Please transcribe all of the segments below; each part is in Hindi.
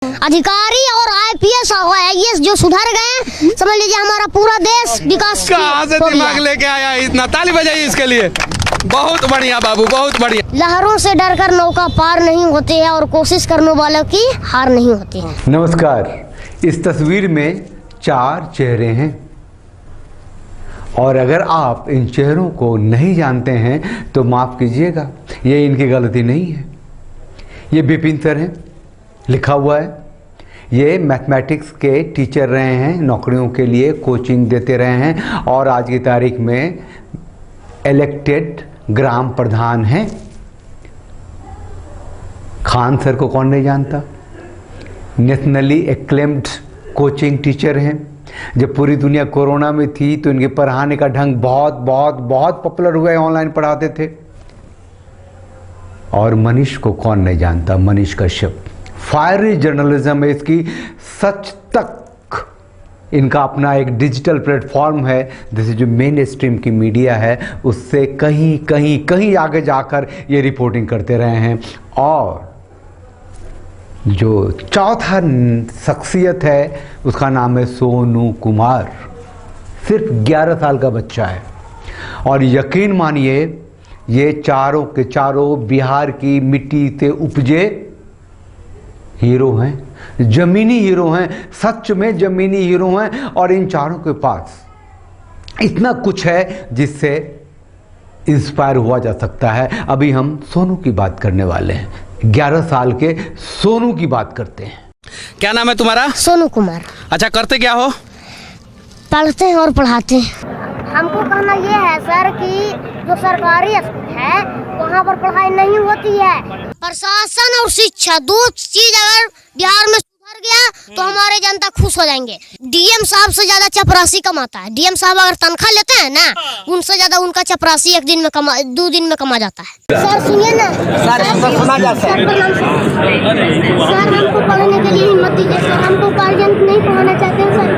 अधिकारी और आईपीएस और आईएएस जो सुधर गए, समझ लीजिए हमारा पूरा देश विकास कहाँ से दिमाग लेके आया इतना। ताली बजाइए इसके लिए। बहुत बढ़िया बाबू, बहुत बढ़िया। लहरों से डरकर नौका पार नहीं होती है और कोशिश करने वालों की हार नहीं होती है। नमस्कार। इस तस्वीर में 4 चेहरे हैं और अगर आप इन चेहरों को नहीं जानते हैं तो माफ़ कीजिएगा, ये इनकी गलती नहीं है। ये बिपिन सर हैं, लिखा हुआ है। ये मैथमेटिक्स के टीचर रहे हैं, नौकरियों के लिए कोचिंग देते रहे हैं और आज की तारीख में इलेक्टेड ग्राम प्रधान हैं। खान सर को कौन नहीं जानता, नेशनली एक्लेम्ड कोचिंग टीचर हैं। जब पूरी दुनिया कोरोना में थी तो इनके पढ़ाने का ढंग बहुत बहुत बहुत पॉपुलर हुआ है, ऑनलाइन पढ़ाते थे। और मनीष को कौन नहीं जानता, मनीष कश्यप। फायरी जर्नलिज्म है इसकी, सच तक इनका अपना एक डिजिटल प्लेटफॉर्म है, जैसे जो मेन स्ट्रीम की मीडिया है उससे कहीं कहीं कहीं आगे जाकर ये रिपोर्टिंग करते रहे हैं। और जो चौथा शख्सियत है उसका नाम है सोनू कुमार। सिर्फ 11 साल का बच्चा है और यकीन मानिए ये चारों के चारों बिहार की मिट्टी से उपजे हीरो हैं, जमीनी हीरो हैं, सच में जमीनी हीरो हैं। और इन चारों के पास इतना कुछ है जिससे इंस्पायर हुआ जा सकता है। अभी हम सोनू की बात करने वाले हैं, 11 साल के सोनू की बात करते हैं। क्या नाम है तुम्हारा? सोनू कुमार। अच्छा, करते क्या हो? पढ़ते हैं और पढ़ाते हैं। हमको कहना ये है सर कि जो सरकारी स्कूल है वहाँ पर पढ़ाई नहीं होती है। प्रशासन और शिक्षा दो चीज अगर बिहार में सुधर गया तो हमारे जनता खुश हो जाएंगे। डीएम साहब से ज्यादा चपरासी कमाता है। डीएम साहब अगर तनख्वाह लेते हैं ना, उनसे ज्यादा उनका चपरासी 2 दिन में कमा जाता है। सर सुनिए ना, सर हमको पढ़ने के लिए हिम्मत दीजिए सर, हमको गार्जियन नहीं पढ़ाना चाहते हैं सर।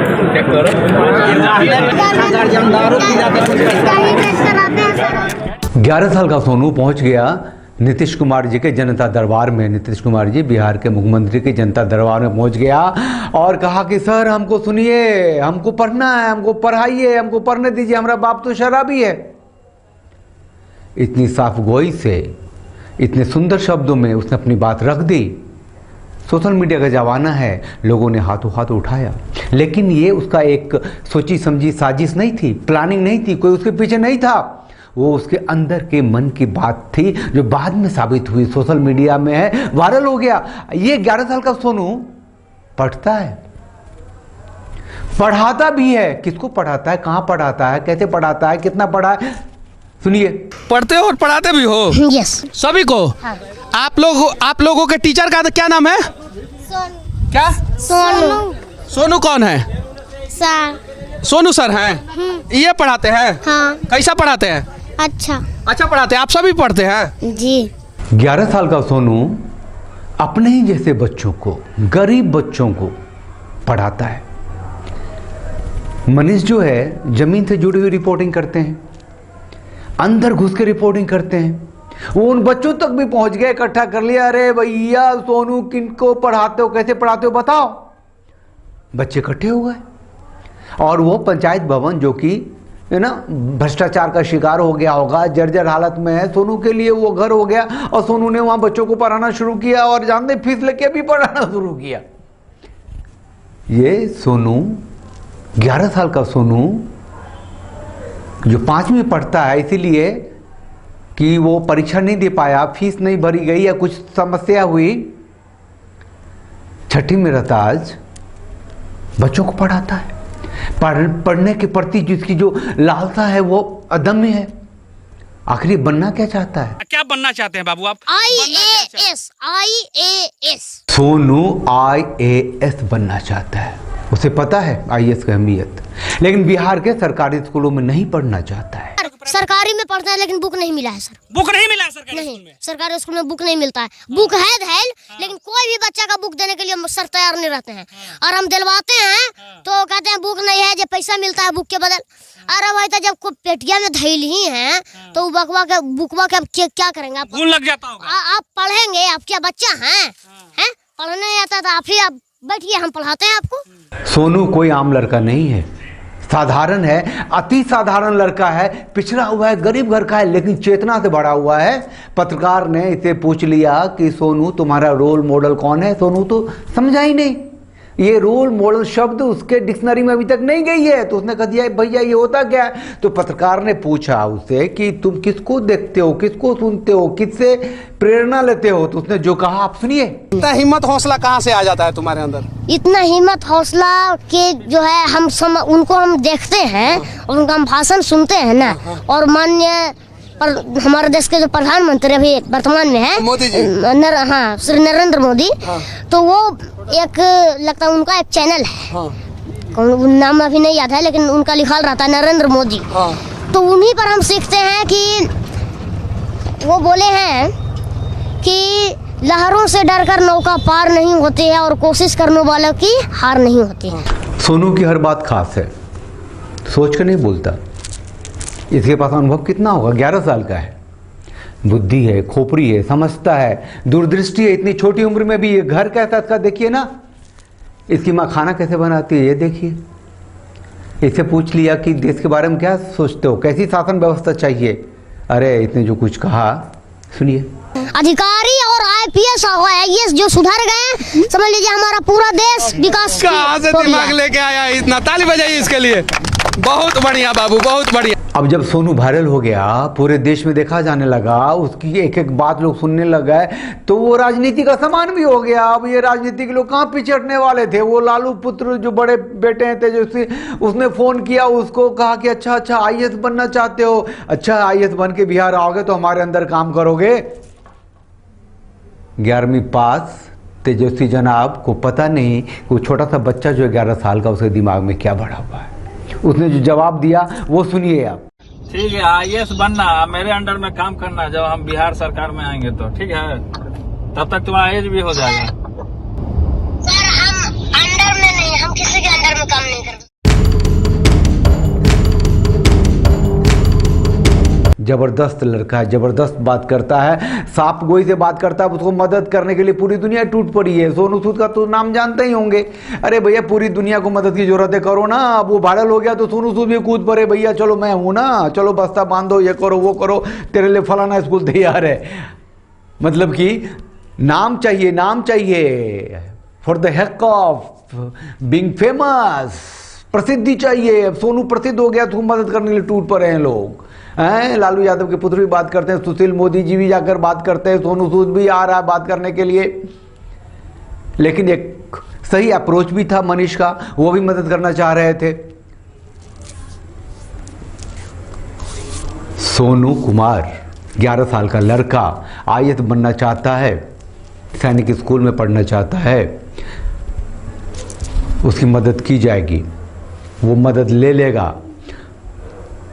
11 साल का सोनू पहुंच गया नीतीश कुमार जी के जनता दरबार में। नीतीश कुमार जी बिहार के मुख्यमंत्री के जनता दरबार में पहुंच गया और कहा कि सर हमको सुनिए, हमको पढ़ना है, हमको पढ़ाइए, हमको पढ़ने दीजिए, हमारा बाप तो शराबी है। इतनी साफ गोई से, इतने सुंदर शब्दों में उसने अपनी बात रख दी। सोशल मीडिया का जमाना है, लोगों ने हाथों हाथ उठाया। लेकिन ये उसका एक सोची समझी साजिश नहीं थी, प्लानिंग नहीं थी, कोई उसके पीछे नहीं था। वो उसके अंदर के मन की बात थी जो बाद में साबित हुई, सोशल मीडिया में है, वायरल हो गया। ये 11 साल का सोनू पढ़ता है, पढ़ाता भी है। किसको पढ़ाता है, कहाँ पढ़ाता है, कैसे पढ़ाता है, कितना पढ़ा है, सुनिए। पढ़ते हो और पढ़ाते भी हो? यस। सभी को? हाँ। आप लोगों के टीचर का क्या नाम है? क्या? सोनू। सोनू कौन है? सर। सोनू सर हैं? ये पढ़ाते हैं? हाँ। कैसा पढ़ाते हैं? अच्छा पढ़ाते हैं। आप सभी पढ़ते हैं? जी। 11 साल का सोनू अपने ही जैसे बच्चों को, गरीब बच्चों को पढ़ाता है। मनीष जो है जमीन से जुड़ी हुई रिपोर्टिंग करते हैं, अंदर घुस के रिपोर्टिंग करते हैं। वो उन बच्चों तक भी पहुंच गए, इकट्ठा कर लिया। अरे भैया सोनू किनको पढ़ाते हो, कैसे पढ़ाते हो बताओ। बच्चे इकट्ठे हो गए और वो पंचायत भवन जो कि है ना भ्रष्टाचार का शिकार हो गया होगा, जर्जर हालत में है, सोनू के लिए वो घर हो गया। और सोनू ने वहां बच्चों को पढ़ाना शुरू किया और जानते फीस लेके भी पढ़ाना शुरू किया। ये सोनू 11 साल का सोनू जो 5वीं में पढ़ता है, इसीलिए कि वो परीक्षा नहीं दे पाया, फीस नहीं भरी गई या कुछ समस्या हुई, 6ठी में रहता आज बच्चों को पढ़ाता है। पढ़ने के प्रति जिसकी जो लालसा है वो अदम्य है। आखिर बनना क्या चाहता है? क्या बनना चाहते हैं बाबू आप? IAS। सोनू IAS बनना चाहता है। उसे पता है IAS की अहमियत, लेकिन बिहार के सरकारी स्कूलों में नहीं पढ़ना चाहता है। सरकारी में पढ़ता है लेकिन बुक नहीं मिला है सर। बुक नहीं मिला है सरकारी नहीं, स्कूल में? सरकारी स्कूल में बुक नहीं मिलता है। बुक है धैल, लेकिन कोई भी बच्चा का बुक देने के लिए सर तैयार नहीं रहते हैं। और हम दिलवाते हैं तो कहते हैं बुक नहीं है, जब पैसा मिलता है बुक के बदल। अरे भाई तो जब पेटिया में धैल ही है तो बुकवा के अब क्या करेंगे आप? खून लग जाता होगा। आप पढ़ेंगे, आप क्या बच्चा हैं? पढ़ने नहीं आता तो आप बैठिए, हम पढ़ाते हैं आपको। सोनू कोई आम लड़का नहीं है, साधारण है, अति साधारण लड़का है, पिछड़ा हुआ है, गरीब घर का है, लेकिन चेतना से भरा हुआ है। पत्रकार ने इसे पूछ लिया कि सोनू तुम्हारा रोल मॉडल कौन है। सोनू तो समझा ही नहीं, ये रोल मॉडल शब्द उसके डिक्शनरी में अभी तक नहीं गई है। तो उसने कह दिया भैया ये होता क्या है। तो पत्रकार ने पूछा उससे कि तुम किसको देखते हो, किसको सुनते हो, किससे प्रेरणा लेते हो। तो उसने जो कहा आप सुनिए। इतना हिम्मत हौसला कहाँ से आ जाता है तुम्हारे अंदर? इतना हिम्मत हौसला के जो है उनको हम देखते हैं और उनका हम भाषण सुनते हैं ना। और माननीय हमारे देश के जो प्रधानमंत्री अभी वर्तमान में है मोदी जी, हाँ श्री नरेंद्र मोदी, तो वो एक लगता है उनका एक चैनल है, नाम अभी नहीं याद है, लेकिन उनका लिखा रहता है नरेंद्र मोदी। तो उन्हीं पर हम सीखते हैं कि वो बोले हैं कि लहरों से डरकर नौका पार नहीं होती है और कोशिश करने वालों की हार नहीं होती है। सोनू की हर बात खास है, सोच कर नहीं बोलता। इसके पास अनुभव कितना होगा, 11 साल का है, बुद्धि है, खोपड़ी है, समझता है, दूरदृष्टि है। इतनी छोटी उम्र में भी ये घर कैसा इसका देखिए ना, इसकी माँ खाना कैसे बनाती है ये देखिए। इससे पूछ लिया कि देश के बारे में क्या सोचते हो, कैसी शासन व्यवस्था चाहिए। अरे इसने जो कुछ कहा सुनिए। अधिकारी और IPS और IAS जो सुधर गए, समझ लीजिए हमारा पूरा देश विकास कहाँ से दिमाग लेके आया इतना? ताली बजाइए इसके लिए। बहुत बढ़िया बाबू, बहुत बढ़िया। अब जब सोनू वायरल हो गया, पूरे देश में देखा जाने लगा, उसकी एक एक बात लोग सुनने लग गए, तो वो राजनीति का सामान भी हो गया। अब ये राजनीति के लोग कहाँ पीछे हटने वाले थे। वो लालू पुत्र जो बड़े बेटे हैं तेजस्वी, उसने फोन किया, उसको कहा कि अच्छा IAS बनना चाहते हो, अच्छा IAS बन के बिहार आओगे तो हमारे अंदर काम करोगे। 11वीं पास तेजस्वी जनाब को पता नहीं वो छोटा सा बच्चा जो 11 साल का, उसके दिमाग में क्या भरा हुआ है। उसने जो जवाब दिया वो सुनिए आप। ठीक है, IAS बनना, मेरे अंडर में काम करना, जब हम बिहार सरकार में आएंगे तो ठीक है, तब तक तुम्हारा एज भी हो जाएगा। सर हम अंडर में नहीं, हम किसी के अंडर में काम नहीं करते। जबरदस्त लड़का है, जबरदस्त बात करता है, सांप गोई से बात करता है। उसको मदद करने के लिए पूरी दुनिया टूट पड़ी है। सोनू सूद का तो नाम जानते ही होंगे। अरे भैया पूरी दुनिया को मदद की जरूरत है, करो ना। अब वो वायरल हो गया तो सोनू सूद भी कूद पड़े, भैया चलो मैं हूं ना, चलो बस्ता बांधो, ये करो वो करो, तेरे लिए फलाना स्कूल तैयार है। मतलब कि नाम चाहिए, नाम चाहिए for the heck of being famous, प्रसिद्धि चाहिए। अब सोनू प्रसिद्ध हो गया तो मदद करने के लिए टूट पड़े हैं लोग। लालू यादव के पुत्र भी बात करते हैं, सुशील मोदी जी भी जाकर बात करते हैं, सोनू सूद भी आ रहा है बात करने के लिए। लेकिन एक सही अप्रोच भी था मनीष का, वो भी मदद करना चाह रहे थे। सोनू कुमार 11 साल का लड़का IAS बनना चाहता है, सैनिक स्कूल में पढ़ना चाहता है, उसकी मदद की जाएगी, वो मदद ले लेगा।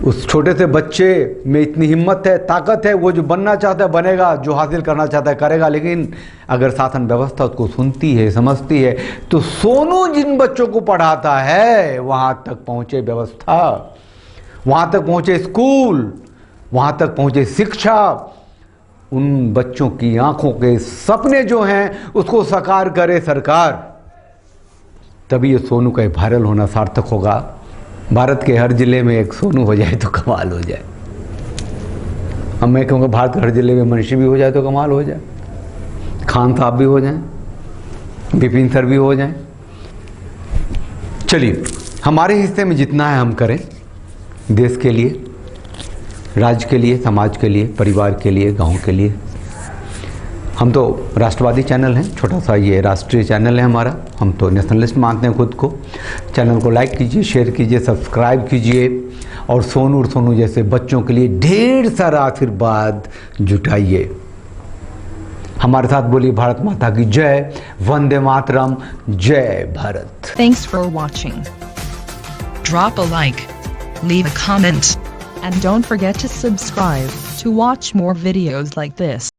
उस छोटे से बच्चे में इतनी हिम्मत है, ताकत है, वो जो बनना चाहता है बनेगा, जो हासिल करना चाहता है करेगा। लेकिन अगर शासन व्यवस्था उसको सुनती है, समझती है, तो सोनू जिन बच्चों को पढ़ाता है वहां तक पहुंचे व्यवस्था, वहां तक पहुंचे स्कूल, वहां तक पहुंचे शिक्षा, उन बच्चों की आंखों के सपने जो हैं उसको साकार करे सरकार, तभी ये सोनू का वायरल होना सार्थक होगा। भारत के हर जिले में एक सोनू हो जाए तो कमाल हो जाए। अब मैं कहूँगा भारत के हर जिले में मनीषी भी हो जाए तो कमाल हो जाए, खान साहब भी हो जाएं, विपिन सर भी हो जाएं। चलिए हमारे हिस्से में जितना है हम करें, देश के लिए, राज्य के लिए, समाज के लिए, परिवार के लिए, गांव के लिए। हम तो राष्ट्रवादी चैनल हैं, छोटा सा ये राष्ट्रीय चैनल है हमारा, हम तो नेशनलिस्ट मानते हैं खुद को। चैनल को लाइक कीजिए, शेयर कीजिए, सब्सक्राइब कीजिए और सोनू जैसे बच्चों के लिए ढेर सारा आशीर्वाद जुटाइए। हमारे साथ बोलिए भारत माता की जय, वंदे मातरम, जय Bharat. Thanks for watching. Drop a like, leave a comment, and don't forget to subscribe to watch more videos like this.